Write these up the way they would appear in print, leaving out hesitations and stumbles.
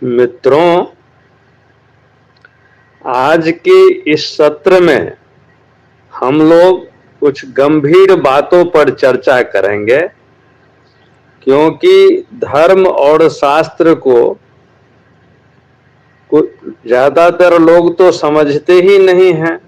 मित्रों, आज के इस सत्र में हम लोग कुछ गंभीर बातों पर चर्चा करेंगे, क्योंकि धर्म और शास्त्र को ज्यादातर लोग तो समझते ही नहीं हैं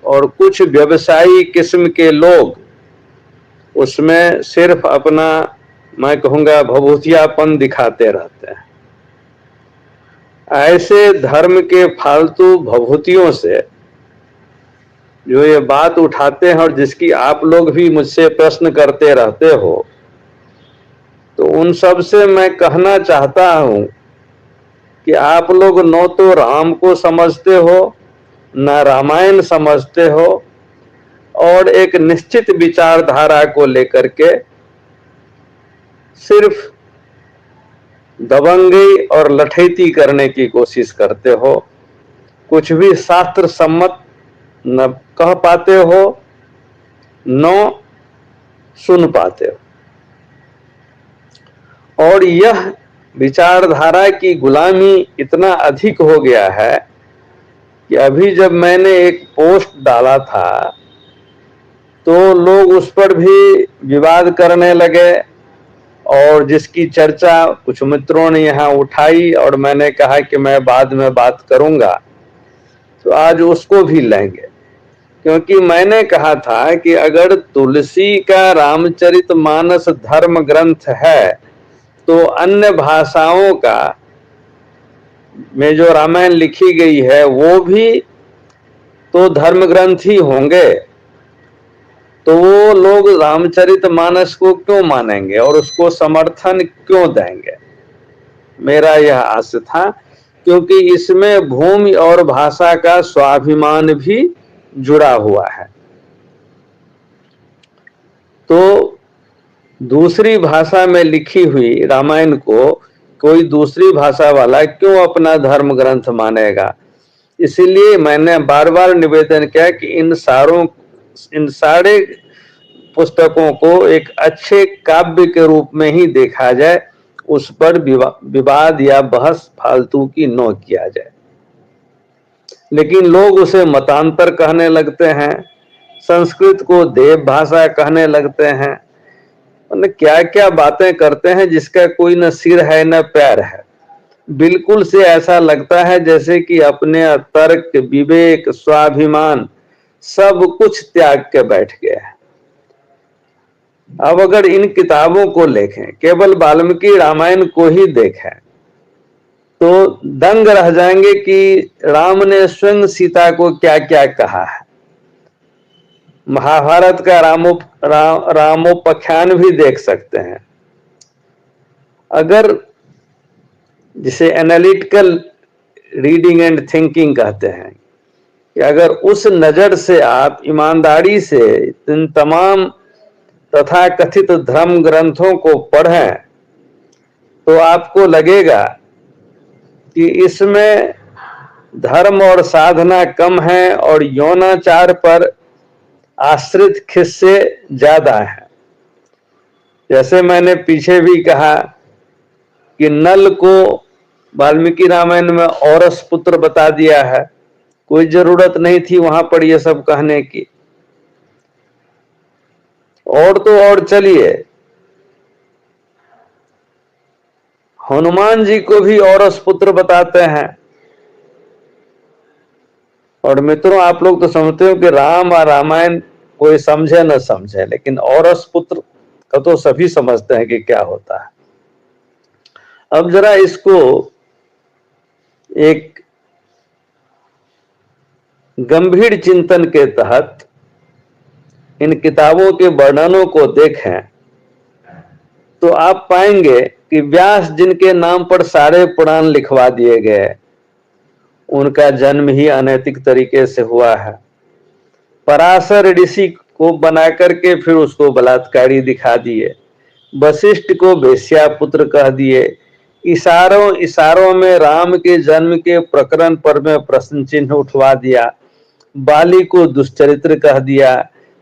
और कुछ व्यवसायी किस्म के लोग उसमें सिर्फ अपना, मैं कहूँगा, भभूतियापन दिखाते रहते हैं। ऐसे धर्म के फालतू भभूतियों से जो ये बात उठाते हैं और जिसकी आप लोग भी मुझसे प्रश्न करते रहते हो, तो उन सब से मैं कहना चाहता हूं कि आप लोग न तो राम को समझते हो, न रामायण समझते हो, और एक निश्चित विचारधारा को लेकर के सिर्फ दबंगई और लठैती करने की कोशिश करते हो। कुछ भी शास्त्र सम्मत न कह पाते हो, न सुन पाते हो। और यह विचारधारा की गुलामी इतना अधिक हो गया है कि अभी जब मैंने एक पोस्ट डाला था तो लोग उस पर भी विवाद करने लगे, और जिसकी चर्चा कुछ मित्रों ने यहाँ उठाई और मैंने कहा कि मैं बाद में बात करूंगा, तो आज उसको भी लेंगे। क्योंकि मैंने कहा था कि अगर तुलसी का रामचरितमानस धर्म ग्रंथ है तो अन्य भाषाओं का में जो रामायण लिखी गई है वो भी तो धर्म ग्रंथ ही होंगे। तो वो लोग रामचरितमानस को क्यों मानेंगे और उसको समर्थन क्यों देंगे? मेरा यह आश था, क्योंकि इसमें भूमि और भाषा का स्वाभिमान भी जुड़ा हुआ है। तो दूसरी भाषा में लिखी हुई रामायण को कोई दूसरी भाषा वाला क्यों अपना धर्म ग्रंथ मानेगा? इसलिए मैंने बार बार निवेदन किया कि इन सारे पुस्तकों को एक अच्छे काव्य के रूप में ही देखा जाए, उस पर विवाद या बहस फालतू की न किया जाए। लेकिन लोग उसे मतांतर कहने लगते हैं, संस्कृत को देव भाषा कहने लगते हैं, क्या क्या बातें करते हैं जिसका कोई न सिर है न पैर है। बिल्कुल से ऐसा लगता है जैसे कि अपने तर्क, विवेक, स्वाभिमान सब कुछ त्याग के बैठ गए हैं। अब अगर इन किताबों को लेखें, केवल वाल्मीकि रामायण को ही देखें, तो दंग रह जाएंगे कि राम ने स्वयं सीता को क्या क्या कहा है। महाभारत का रामोपाख्यान भी देख सकते हैं। अगर जिसे एनालिटिकल रीडिंग एंड थिंकिंग कहते हैं, कि अगर उस नजर से आप ईमानदारी से इन तमाम तथाकथित धर्म ग्रंथों को पढ़ें, तो आपको लगेगा कि इसमें धर्म और साधना कम है और यौनाचार पर आश्रित किस्से ज्यादा है। जैसे मैंने पीछे भी कहा कि नल को वाल्मीकि रामायण में औरस पुत्र बता दिया है, कोई जरूरत नहीं थी वहां पर यह सब कहने की। और तो और चलिए, हनुमान जी को भी औरस पुत्र बताते हैं। और मित्रों, आप लोग तो समझते हो कि राम और रामायण कोई समझे न समझे, लेकिन औरस पुत्र का तो सभी समझते हैं कि क्या होता है। अब जरा इसको एक गंभीर चिंतन के तहत इन किताबों के वर्णनों को देखें, तो आप पाएंगे कि व्यास जिनके नाम पर सारे पुराण लिखवा दिए गए, उनका जन्म ही अनैतिक तरीके से हुआ है। पराशर ऋषि को बना करके फिर उसको बलात्कारी दिखा दिए। वशिष्ठ को वेश्या पुत्र कह दिए। इशारों में राम के जन्म के प्रकरण पर में प्रश्न चिन्ह उठवा दिया। बाली को दुष्चरित्र कह दिया।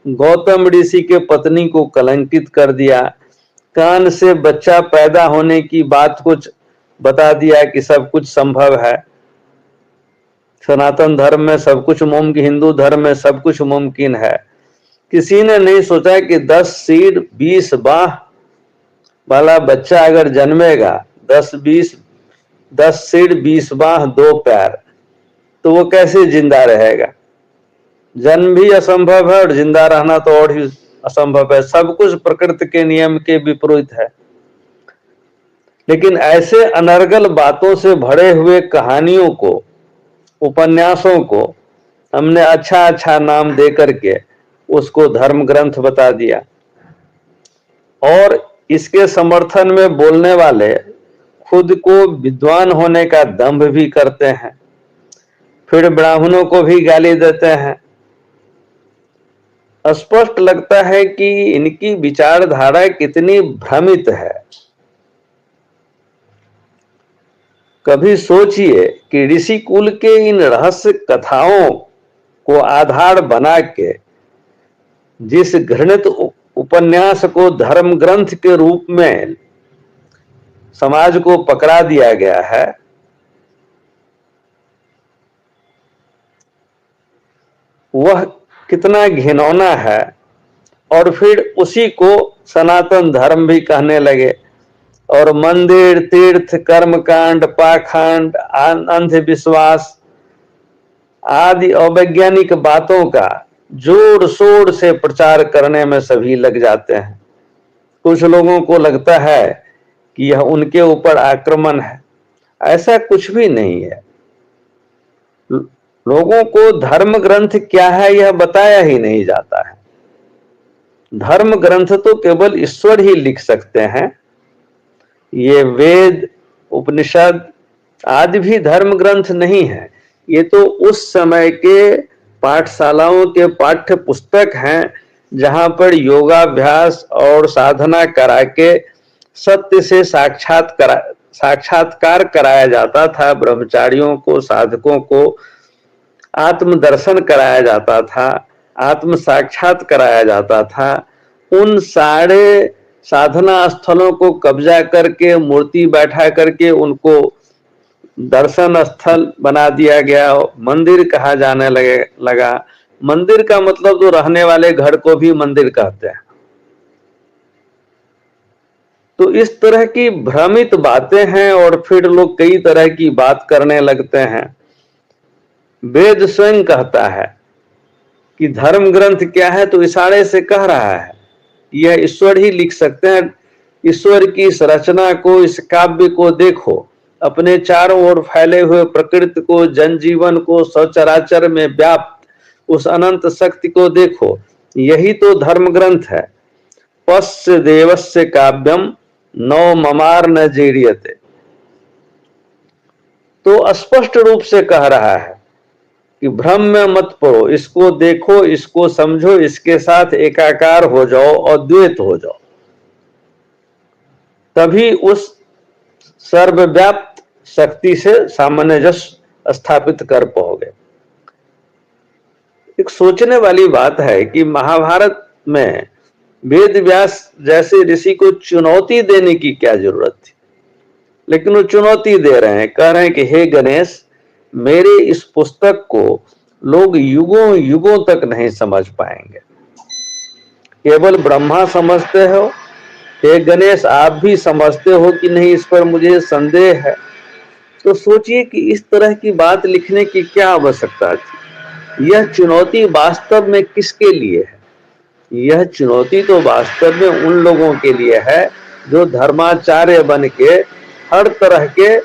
गौतम ऋषि के पत्नी को कलंकित कर दिया। कान से बच्चा पैदा होने की बात को बता दिया कि सब कुछ संभव है, सनातन धर्म में सब कुछ मुमकिन, हिंदू धर्म में सब कुछ मुमकिन है। किसी ने नहीं सोचा कि 10 सीढ़ 20 बाह वाला बच्चा अगर जन्मेगा, 10 सीढ़ 20 बाह 2 पैर, तो वो कैसे जिंदा रहेगा? जन्म भी असंभव है और जिंदा रहना तो और ही असंभव है। सब कुछ प्रकृति के नियम के विपरीत है। लेकिन ऐसे अनर्गल बातों से भरे हुए कहानियों को, उपन्यासों को हमने अच्छा अच्छा नाम दे करके उसको धर्म ग्रंथ बता दिया, और इसके समर्थन में बोलने वाले खुद को विद्वान होने का दंभ भी करते हैं, फिर ब्राह्मणों को भी गाली देते हैं। स्पष्ट लगता है कि इनकी विचारधारा कितनी भ्रमित है। कभी सोचिए कि ऋषि कुल के इन रहस्य कथाओं को आधार बना के जिस घृणित उपन्यास को धर्म ग्रंथ के रूप में समाज को पकड़ा दिया गया है, वह कितना घिनौना है। और फिर उसी को सनातन धर्म भी कहने लगे, और मंदिर, तीर्थ, कर्मकांड, पाखंड, अंधविश्वास आदि अवैज्ञानिक बातों का जोर शोर से प्रचार करने में सभी लग जाते हैं। कुछ लोगों को लगता है कि यह उनके ऊपर आक्रमण है। ऐसा कुछ भी नहीं है। लोगों को धर्म ग्रंथ क्या है यह बताया ही नहीं जाता है। धर्म ग्रंथ तो केवल ईश्वर ही लिख सकते हैं। ये वेद, उपनिषद आदि भी धर्म ग्रंथ नहीं है। ये तो उस समय के पाठशालाओं के पाठ्य पुस्तक हैं, जहां पर योगाभ्यास और साधना करा के सत्य से साक्षात्कार कराया जाता था। ब्रह्मचारियों को, साधकों को आत्मदर्शन कराया जाता था, आत्म साक्षात कराया जाता था। उन सारे साधना स्थलों को कब्जा करके, मूर्ति बैठा करके उनको दर्शन स्थल बना दिया गया, मंदिर कहा जाने लगा। मंदिर का मतलब तो रहने वाले घर को भी मंदिर कहते हैं। तो इस तरह की भ्रमित बातें हैं, और फिर लोग कई तरह की बात करने लगते हैं। वेद स्वयं कहता है कि धर्म ग्रंथ क्या है, तो इशारे से कह रहा है यह ईश्वर ही लिख सकते हैं। ईश्वर की इस रचना को, इस काव्य को देखो, अपने चारों ओर फैले हुए प्रकृति को, जनजीवन को, सचराचर में व्याप्त उस अनंत शक्ति को देखो। यही तो धर्म ग्रंथ है। पश्य देवस्य काव्यम नौ ममार न जीर्यते। तो स्पष्ट रूप से कह रहा है कि भ्रम में मत पड़ो, इसको देखो, इसको समझो, इसके साथ एकाकार हो जाओ, अद्वैत हो जाओ, तभी उस सर्वव्याप्त शक्ति से सामंजस्य स्थापित कर पाओगे। एक सोचने वाली बात है कि महाभारत में वेद व्यास जैसे ऋषि को चुनौती देने की क्या जरूरत थी, लेकिन वो चुनौती दे रहे हैं, कह रहे हैं कि हे गणेश, मेरे इस पुस्तक को लोग युगों युगों तक नहीं समझ पाएंगे, केवल ब्रह्मा समझते हो। हे गणेश, आप भी समझते हो कि नहीं, इस पर मुझे संदेह है। तो सोचिए कि इस तरह की बात लिखने की क्या आवश्यकता थी। यह चुनौती वास्तव में किसके लिए है? यह चुनौती तो वास्तव में उन लोगों के लिए है जो धर्माचार्य बन के हर तरह के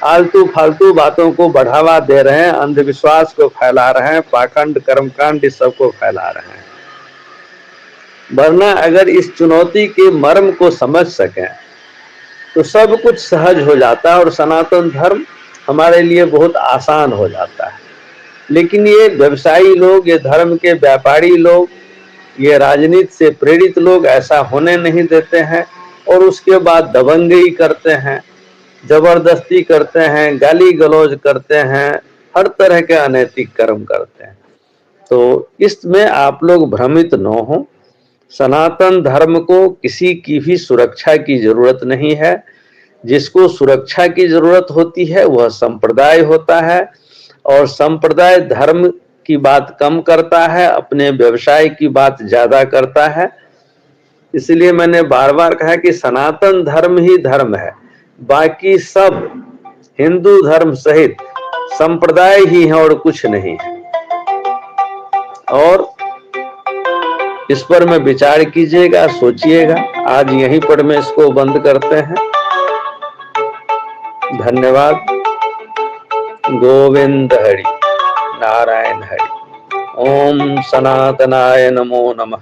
आलतू फालतू बातों को बढ़ावा दे रहे हैं, अंधविश्वास को फैला रहे हैं, पाखंड, कर्मकांड इस सब को फैला रहे हैं। वरना अगर इस चुनौती के मर्म को समझ सकें तो सब कुछ सहज हो जाता है और सनातन धर्म हमारे लिए बहुत आसान हो जाता है। लेकिन ये व्यवसायी लोग, ये धर्म के व्यापारी लोग, ये राजनीति से प्रेरित लोग ऐसा होने नहीं देते हैं, और उसके बाद दबंगई करते हैं, जबरदस्ती करते हैं, गाली गलौज करते हैं, हर तरह के अनैतिक कर्म करते हैं। तो इसमें आप लोग भ्रमित न हो। सनातन धर्म को किसी की भी सुरक्षा की जरूरत नहीं है। जिसको सुरक्षा की जरूरत होती है वह संप्रदाय होता है, और संप्रदाय धर्म की बात कम करता है, अपने व्यवसाय की बात ज्यादा करता है। इसलिए मैंने बार बार कहा कि सनातन धर्म ही धर्म है, बाकी सब हिंदू धर्म सहित संप्रदाय ही है और कुछ नहीं है। और इस पर में विचार कीजिएगा, सोचिएगा। आज यहीं पर मैं इसको बंद करते हैं। धन्यवाद। गोविंद हरि नारायण हरि। ओम सनातनाय नमो नमः।